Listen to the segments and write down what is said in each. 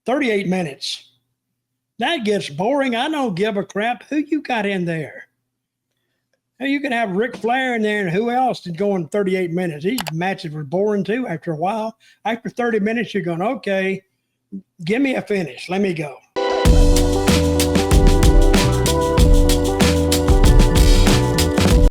38 minutes. That gets boring. I don't give a crap who you got in there. You can have Ric Flair in there and who else is going 38 minutes. These matches were boring too after a while. After 30 minutes, you're going, okay, give me a finish. Let me go.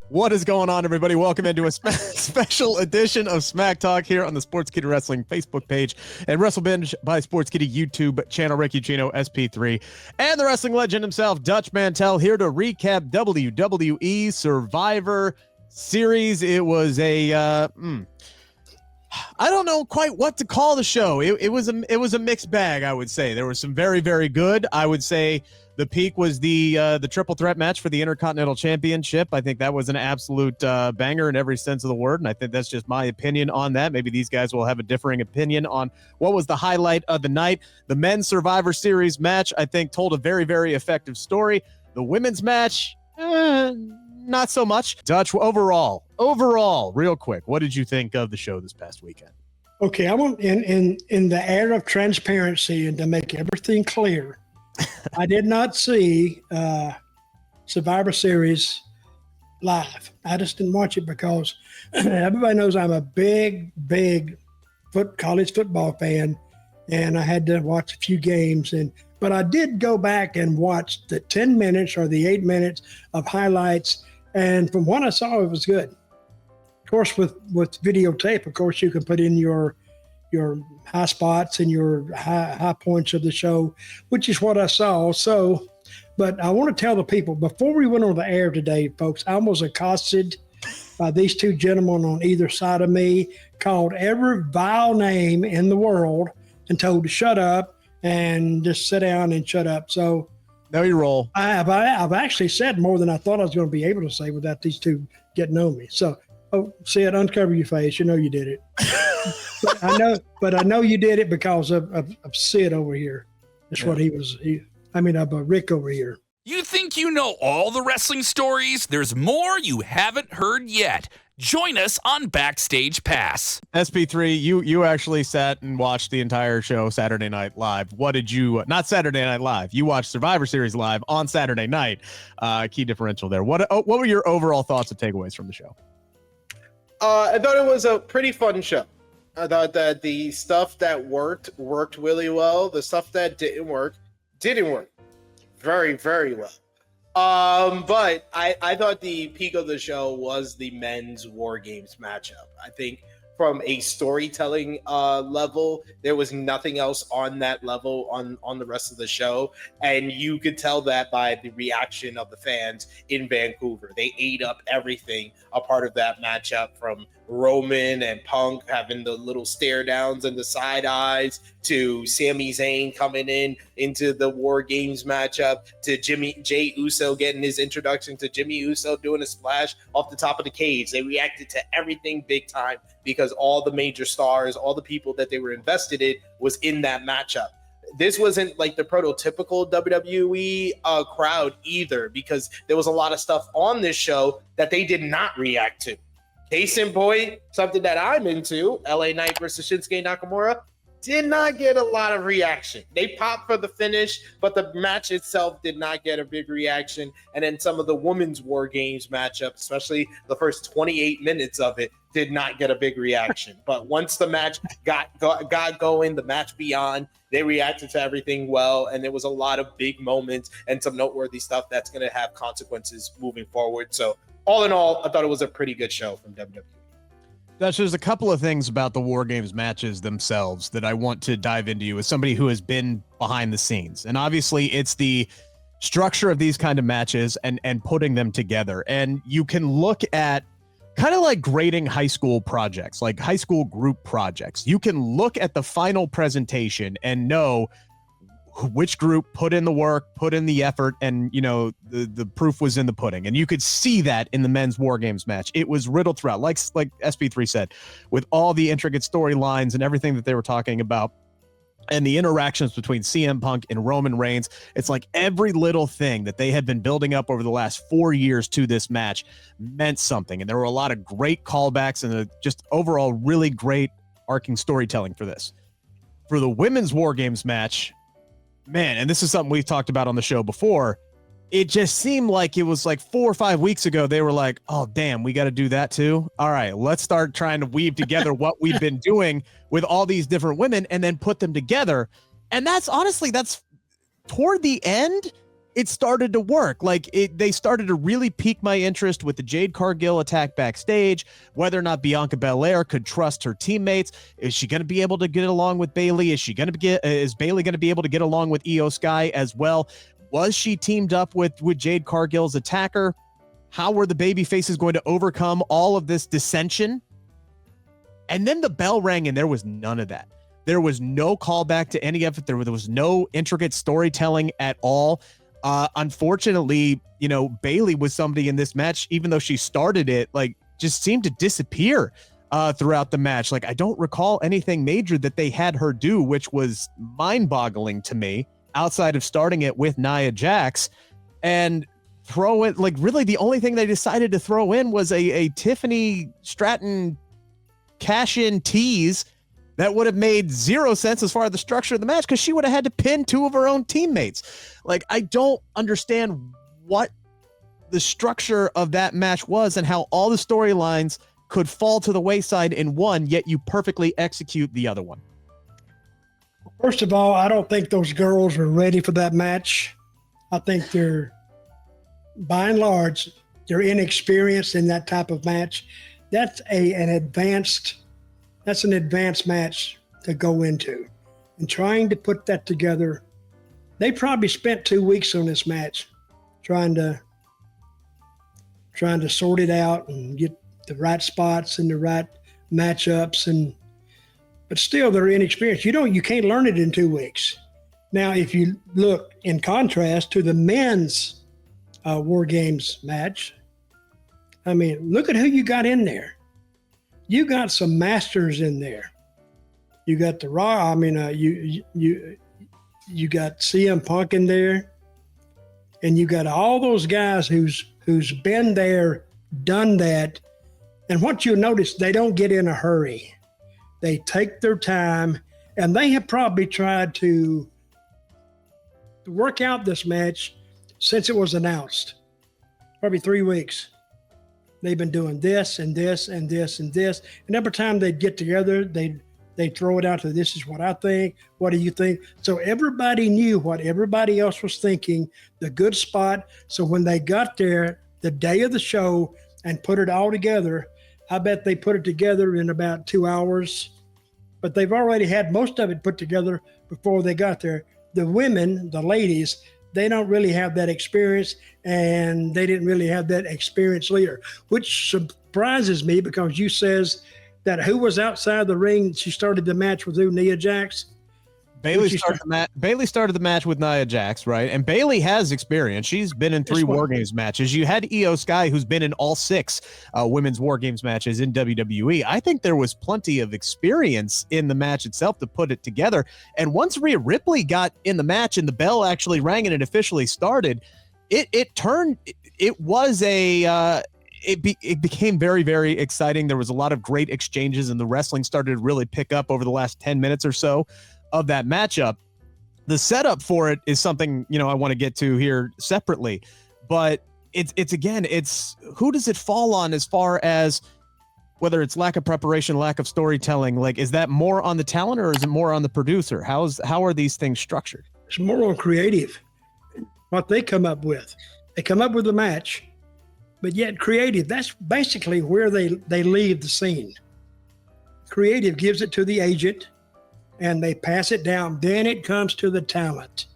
What is going on, everybody? Welcome into a special edition of Smack Talk here on the Sportskeeda Wrestling Facebook page and WrestleBinge by Sportskeeda YouTube channel. Rick Ucchino, SP3, and the wrestling legend himself, Dutch Mantell, here to recap WWE Survivor Series. It was a I don't know quite what to call the show. It was a mixed bag, I would say. There was some very, very good. I would say the peak was the triple threat match for the Intercontinental Championship. I think that was an absolute banger in every sense of the word, and I think that's just my opinion on that. Maybe these guys will have a differing opinion on what was the highlight of the night. The men's Survivor Series match, I think, told a very, very effective story. The women's match, not so much. Dutch, overall, real quick, what did you think of the show this past weekend? Okay, I want in the air of transparency and to make everything clear, I did not see Survivor Series live. I just didn't watch it because everybody knows I'm a big college football fan, and I had to watch a few games. But I did go back and watch the 10 minutes or the 8 minutes of highlights, and from what I saw, it was good. Of course, with videotape, of course, you can put in your high spots and your high points of the show, which is what I saw. So, but I want to tell the people, before we went on the air today, folks, I was accosted by these two gentlemen on either side of me, called every vile name in the world and told to shut up and just sit down and shut up. So now you roll. I've actually said more than I thought I was going to be able to say without these two getting on me. So, Sid, uncover your face. You know you did it. But I know you did it because of Sid over here. That's what he was. Rick over here. You think you know all the wrestling stories? There's more you haven't heard yet. Join us on Backstage Pass. SP3, you actually sat and watched the entire show Saturday Night Live. What did you, not Saturday Night Live, you watched Survivor Series live on Saturday night. Key differential there. What were your overall thoughts and takeaways from the show? I thought it was a pretty fun show. I thought that the stuff that worked really well. The stuff that didn't work very, very well. But I thought the peak of the show was the men's WarGames matchup. I think from a storytelling level, there was nothing else on that level on the rest of the show. And you could tell that by the reaction of the fans in Vancouver. They ate up everything a part of that matchup, from Roman and Punk having the little stare downs and the side eyes, to Sami Zayn coming into the WarGames matchup, to Jey Uso getting his introduction, to Jimmy Uso doing a splash off the top of the cage. They reacted to everything big time because all the major stars, all the people that they were invested in was in that matchup. This wasn't like the prototypical WWE crowd either, because there was a lot of stuff on this show that they did not react to. Case in point, something that I'm into, LA Knight versus Shinsuke Nakamura, did not get a lot of reaction. They popped for the finish, but the match itself did not get a big reaction. And then some of the women's WarGames matchup, especially the first 28 minutes of it, did not get a big reaction. But once the match got going, the match beyond, they reacted to everything well, and there was a lot of big moments and some noteworthy stuff that's going to have consequences moving forward. So all in all, I thought it was a pretty good show from WWE. Dutch, there's a couple of things about the WarGames matches themselves that I want to dive into as somebody who has been behind the scenes. And obviously it's the structure of these kind of matches and putting them together. And you can look at kind of like grading high school projects, like high school group projects. You can look at the final presentation and know which group put in the work, put in the effort, and the proof was in the pudding. And you could see that in the men's WarGames match. It was riddled throughout, like SP3 said, with all the intricate storylines and everything that they were talking about, and the interactions between CM Punk and Roman Reigns. It's like every little thing that they had been building up over the last 4 years to this match meant something. And there were a lot of great callbacks and just overall really great arcing storytelling for this. For the women's WarGames match, man, and this is something we've talked about on the show before. It just seemed like it was like 4 or 5 weeks ago. They were like, oh, damn, we got to do that too. All right, let's start trying to weave together what we've been doing with all these different women and then put them together. And that's toward the end, it started to work. Like they started to really pique my interest with the Jade Cargill attack backstage, whether or not Bianca Belair could trust her teammates. Is she going to be able to get along with Bayley? Is Bayley going to be able to get along with Io Sky as well? Was she teamed up with Jade Cargill's attacker? How were the baby faces going to overcome all of this dissension? And then the bell rang and there was none of that. There was no callback to any of it. There was no intricate storytelling at all. Unfortunately, Bayley was somebody in this match, even though she started it, like just seemed to disappear throughout the match. Like I don't recall anything major that they had her do, which was mind-boggling to me, outside of starting it with Nia Jax and throw it. Like really the only thing they decided to throw in was a Tiffany Stratton cash-in tease that would have made zero sense as far as the structure of the match, because she would have had to pin 2 of her own teammates. Like, I don't understand what the structure of that match was and how all the storylines could fall to the wayside in one, yet you perfectly execute the other one. First of all, I don't think those girls were ready for that match. I think they're, by and large, they're inexperienced in that type of match. That's an advanced match to go into. And trying to put that together, they probably spent 2 weeks on this match trying to sort it out and get the right spots and the right matchups, but still they're inexperienced. You can't learn it in 2 weeks. Now, if you look in contrast to the men's WarGames match, I mean, look at who you got in there. You got some masters in there. You got the Raw. I mean, you got CM Punk in there, and you got all those guys who's been there, done that. And what you'll notice, they don't get in a hurry. They take their time, and they have probably tried to work out this match since it was announced. Probably 3 weeks. They've been doing this and this and this and this. And every time they'd get together, they'd throw it out to, this is what I think. What do you think? So everybody knew what everybody else was thinking, the good spot. So when they got there, the day of the show, and put it all together, I bet they put it together in about 2 hours. But they've already had most of it put together before they got there. The women, the ladies, they don't really have that experience, and they didn't really have that experienced leader, which surprises me, because you says that who was outside the ring, she started the match with who, Nia Jax? Bayley started the match with Nia Jax, right? And Bayley has experience. She's been in 3 WarGames matches. You had Io Sky, who's been in all 6 women's WarGames matches in WWE. I think there was plenty of experience in the match itself to put it together. And once Rhea Ripley got in the match and the bell actually rang and it officially started, it became very, very exciting. There was a lot of great exchanges, and the wrestling started to really pick up over the last 10 minutes or so of that matchup. The setup for it is something, I want to get to here separately, but it's who does it fall on as far as whether it's lack of preparation, lack of storytelling? Like, is that more on the talent or is it more on the producer? How are these things structured? It's more on creative, what they come up with. They come up with a match, but yet creative, that's basically where they leave the scene. Creative gives it to the agent, and they pass it down. Then it comes to the talent.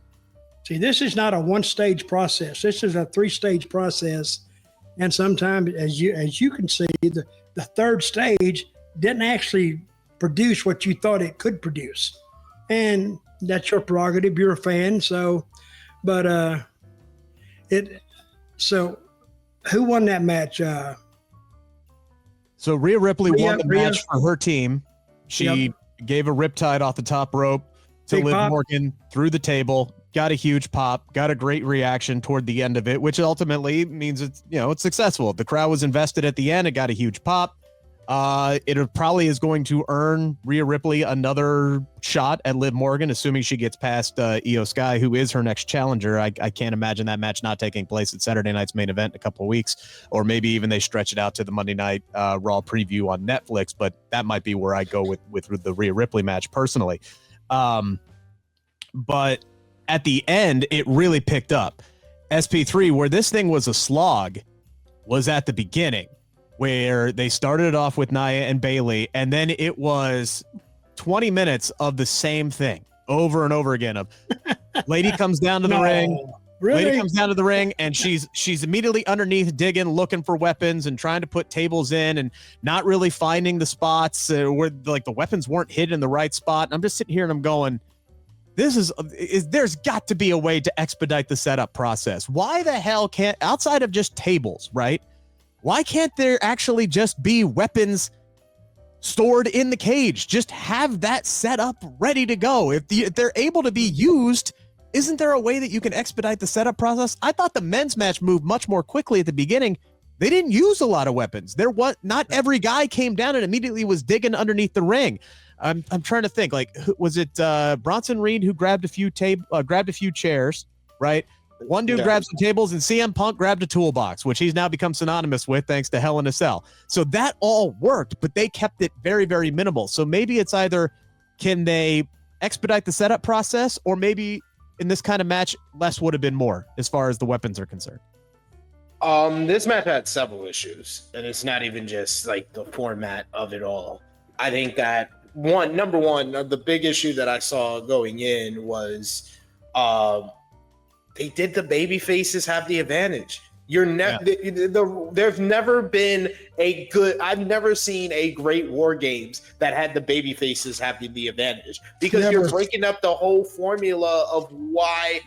See, this is not a one-stage process. This is a 3-stage process. And sometimes, as you can see, the third stage didn't actually produce what you thought it could produce. And that's your prerogative. You're a fan. So who won that match? So Rhea Ripley won the match for her team. She gave a riptide off the top rope to Liv Morgan through the table, got a huge pop, got a great reaction toward the end of it, which ultimately means it's successful. The crowd was invested at the end. It got a huge pop. It probably is going to earn Rhea Ripley another shot at Liv Morgan, assuming she gets past Io Sky, who is her next challenger. I can't imagine that match not taking place at Saturday night's main event in a couple of weeks, or maybe even they stretch it out to the Monday night Raw preview on Netflix. But that might be where I go with the Rhea Ripley match personally. But at the end, it really picked up. SP3, where this thing was a slog, was at the beginning, where they started it off with Nia and Bayley, and then it was 20 minutes of the same thing over and over again. Of lady comes down to the ring, Really? lady comes down to the ring, and she's immediately underneath digging, looking for weapons and trying to put tables in and not really finding the spots where like the weapons weren't hidden in the right spot. And I'm just sitting here and I'm going, there's got to be a way to expedite the setup process. Why the hell can't, outside of just tables, right? Why can't there actually just be weapons stored in the cage? Just have that set up ready to go. If they're able to be used, isn't there a way that you can expedite the setup process? I thought the men's match moved much more quickly at the beginning. They didn't use a lot of weapons. Not every guy came down and immediately was digging underneath the ring. I'm trying to think, like, was it Bronson Reed who grabbed a few chairs, right? One dude grabbed some tables, and CM Punk grabbed a toolbox, which he's now become synonymous with thanks to Hell in a Cell. So that all worked, but they kept it very, very minimal. So maybe it's either can they expedite the setup process, or maybe in this kind of match, less would have been more as far as the weapons are concerned. This match had several issues, and it's not even just like the format of it all. I think that number one, the big issue that I saw going in was they did the baby faces have the advantage. There's never been I've never seen a great WarGames that had the baby faces having the advantage, because you're breaking up the whole formula of why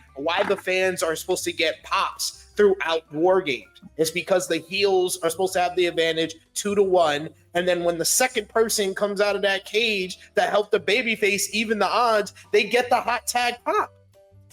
the fans are supposed to get pops throughout WarGames. It's because the heels are supposed to have the advantage 2-1, and then when the second person comes out of that cage that helped the babyface even the odds, they get the hot tag pop.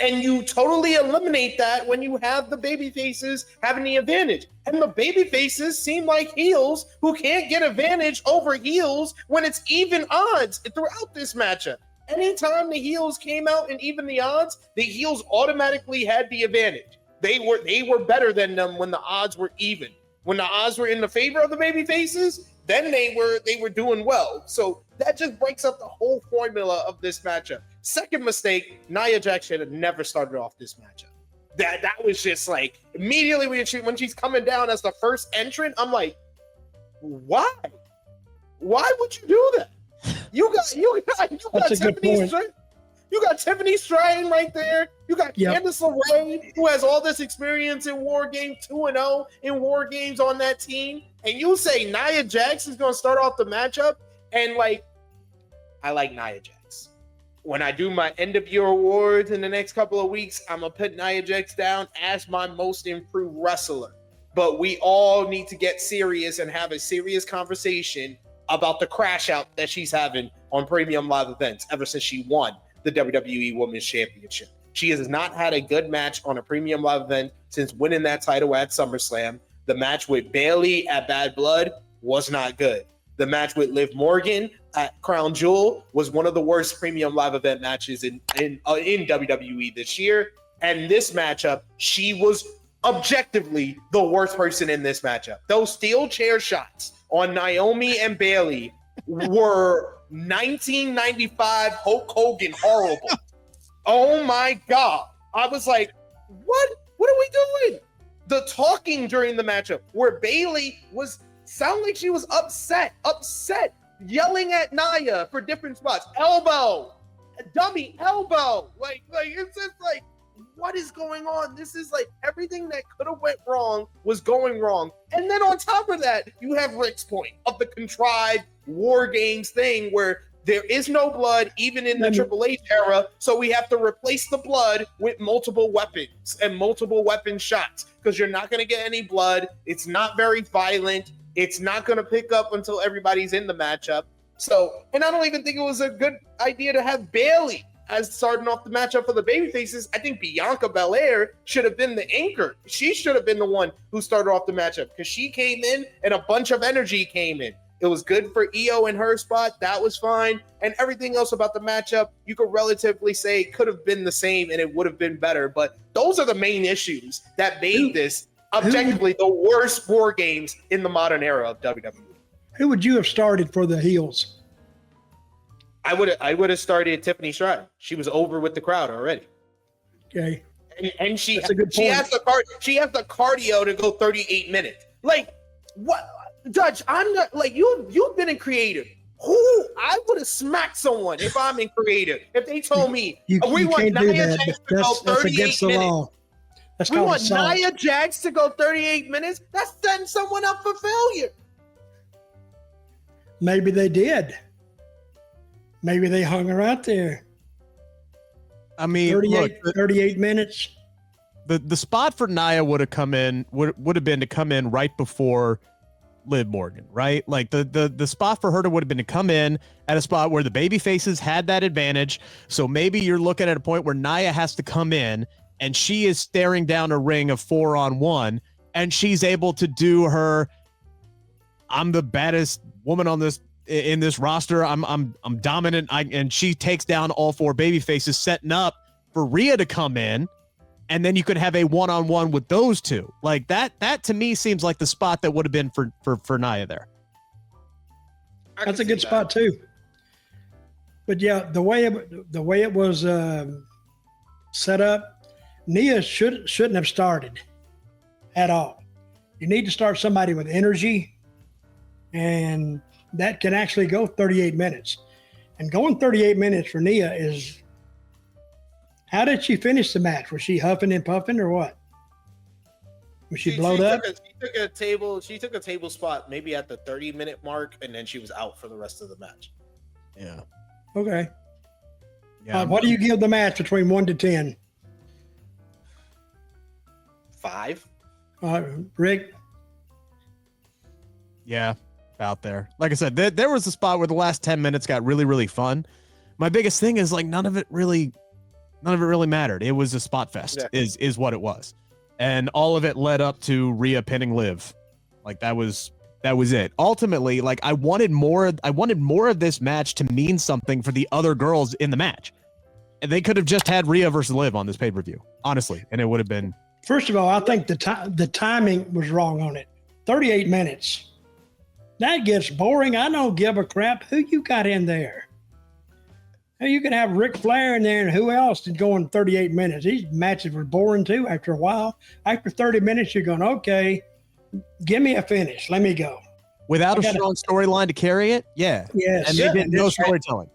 And you totally eliminate that when you have the baby faces having the advantage. And the baby faces seem like heels who can't get advantage over heels when it's even odds throughout this matchup. Anytime the heels came out and even the odds, the heels automatically had the advantage. They were better than them when the odds were even. When the odds were in the favor of the baby faces, then they were doing well. So that just breaks up the whole formula of this matchup. Second mistake, Nia Jax should have never started off this matchup. That was just like, immediately when she's coming down as the first entrant, I'm like, why? Why would you do that? You got Tiffany Stratton right there. You got Candice LeRae, who has all this experience in WarGames, 2-0 in WarGames on that team. And you say Nia Jax is going to start off the matchup? And like, I like Nia Jax. When I do my end of year awards in the next couple of weeks, I'm going to put Nia Jax down as my most improved wrestler. But we all need to get serious and have a serious conversation about the crash out that she's having on premium live events ever since she won the WWE Women's Championship. She has not had a good match on a premium live event since winning that title at SummerSlam. The match with Bayley at Bad Blood was not good. The match with Liv Morgan at Crown Jewel was one of the worst premium live event matches in WWE this year. And this matchup, she was objectively the worst person in this matchup. Those steel chair shots on Naomi and Bayley were 1995 Hulk Hogan horrible. Oh my God. I was like, what are we doing? The talking during the matchup where Bayley sound like she was upset, yelling at Nia for different spots. Elbow, dummy elbow. Like it's just like, what is going on? This is like everything that could have went wrong was going wrong. And then on top of that, you have Rick's point of the contrived WarGames thing where there is no blood even in the Triple H era, so we have to replace the blood with multiple weapons and multiple weapon shots because you're not going to get any blood. It's not very violent. It's not going to pick up until everybody's in the matchup. So, and I don't even think it was a good idea to have Bayley as starting off the matchup for the babyfaces. I think Bianca Belair should have been the anchor. She should have been the one who started off the matchup because she came in and a bunch of energy came in. It was good for Io in her spot. That was fine. And everything else about the matchup, you could relatively say could have been the same and it would have been better. But those are the main issues that made this objectively the worst War Games in the modern era of WWE. Who would you have started for the heels? I would have started Tiffany Stratton. She was over with the crowd already. Okay. And she That's a good she point. has the cardio to go 38 minutes. Like what, Dutch? I'm not like you've been in creative. Who I would have smacked someone if I'm in creative. If they told me You we want can't do Nia that. Jax to go That's 38 against the minutes. law. That's We called want assault. Nia Jax to go 38 minutes. That's setting someone up for failure. Maybe they did. Maybe they hung her out there. I mean, 38 minutes. the spot for Nia would have come in would have been to come in right before Liv Morgan, right? Like the spot for her would have been to come in at a spot where the baby faces had that advantage. So maybe you're looking at a point where Nia has to come in and she is staring down a ring of 4-on-1 and she's able to do her, I'm the baddest woman on this in this roster. I'm dominant. And she takes down all 4 baby faces, setting up for Rhea to come in. And then you could have a 1-on-1 with those two. Like that to me seems like the spot that would have been for Nia there. That's a good spot too. But yeah, the way it was set up, Nia shouldn't have started at all. You need to start somebody with energy, and that can actually go 38 minutes. And going 38 minutes for Nia is, how did she finish the match? Was she huffing and puffing or what? Was she blowed up? She took a table spot maybe at the 30-minute mark, and then she was out for the rest of the match. Yeah. Okay. Yeah. What do you give the match between 1 to 10? 5. Rick? Yeah, out there. Like I said, there was a spot where the last 10 minutes got really, really fun. My biggest thing is like none of it really mattered. It was a spot fest, is what it was. And all of it led up to Rhea pinning Liv. Like that was it. Ultimately, like I wanted more of this match to mean something for the other girls in the match. And they could have just had Rhea versus Liv on this pay-per-view, honestly, and it would have been. First of all, I think the timing was wrong on it. 38 minutes. That gets boring. I don't give a crap who you got in there. You can have Ric Flair in there and who else is going 38 minutes. These matches were boring too after a while. After 30 minutes, you're going, okay, give me a finish. Let me go. Without a strong storyline to carry it? Yeah. Yes. And they did no storytelling.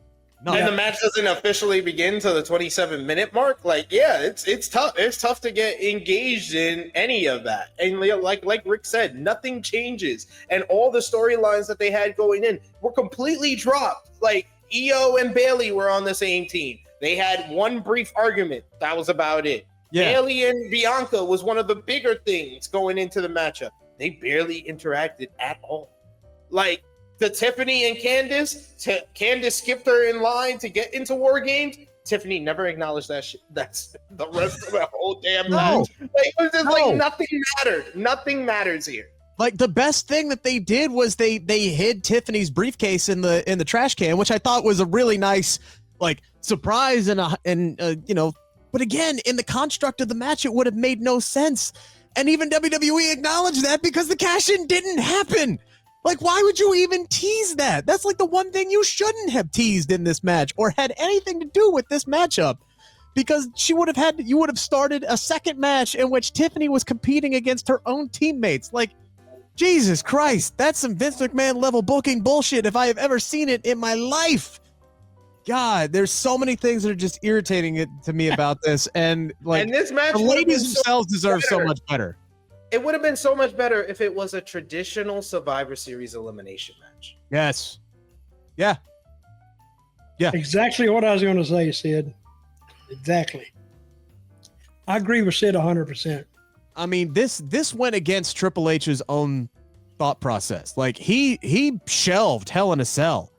No. And the match doesn't officially begin to the 27-minute mark. Like, yeah, it's tough. It's tough to get engaged in any of that. And like Rick said, nothing changes. And all the storylines that they had going in were completely dropped. Like, Io and Bayley were on the same team. They had one brief argument. That was about it. Yeah. Bayley and Bianca was one of the bigger things going into the matchup. They barely interacted at all. Like, the Tiffany and Candice skipped her in line to get into War Games. Tiffany never acknowledged that shit. That's the rest of the whole damn match. Like, it was just like nothing mattered. Nothing matters here. Like the best thing that they did was they hid Tiffany's briefcase in the trash can, which I thought was a really nice like surprise and you know, but again, in the construct of the match, it would have made no sense. And even WWE acknowledged that because the cash-in didn't happen. Like, why would you even tease that? That's like the one thing you shouldn't have teased in this match or had anything to do with this matchup. Because you would have started a second match in which Tiffany was competing against her own teammates. Like, Jesus Christ, that's some Vince McMahon level booking bullshit if I have ever seen it in my life. God, there's so many things that are just irritating to me about this. And like, and this match the ladies themselves deserve so much better. It would have been so much better if it was a traditional Survivor Series elimination match. Yes. Yeah. Yeah. Exactly what I was going to say, Sid. Exactly. I agree with Sid 100%. I mean, this went against Triple H's own thought process. Like he shelved Hell in a Cell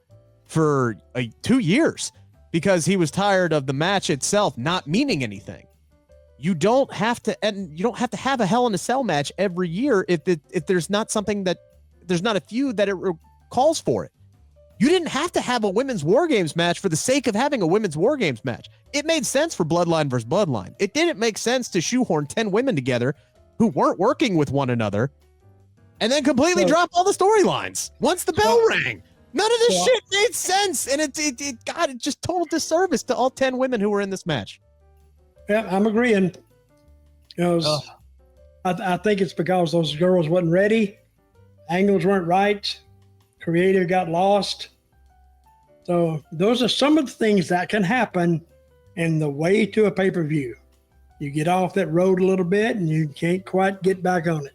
for 2 years because he was tired of the match itself not meaning anything. You don't have to have a Hell in a Cell match every year if there's not something that there's not a feud that it calls for it. You didn't have to have a women's WarGames match for the sake of having a women's WarGames match. It made sense for Bloodline versus Bloodline. It didn't make sense to shoehorn 10 women together who weren't working with one another and then completely drop all the storylines once the bell rang. None of this shit made sense, and it just total disservice to all 10 women who were in this match. Yeah, I'm agreeing. I think it's because those girls wasn't ready, angles weren't right, creative got lost. So those are some of the things that can happen in the way to a pay-per-view. You get off that road a little bit and you can't quite get back on it.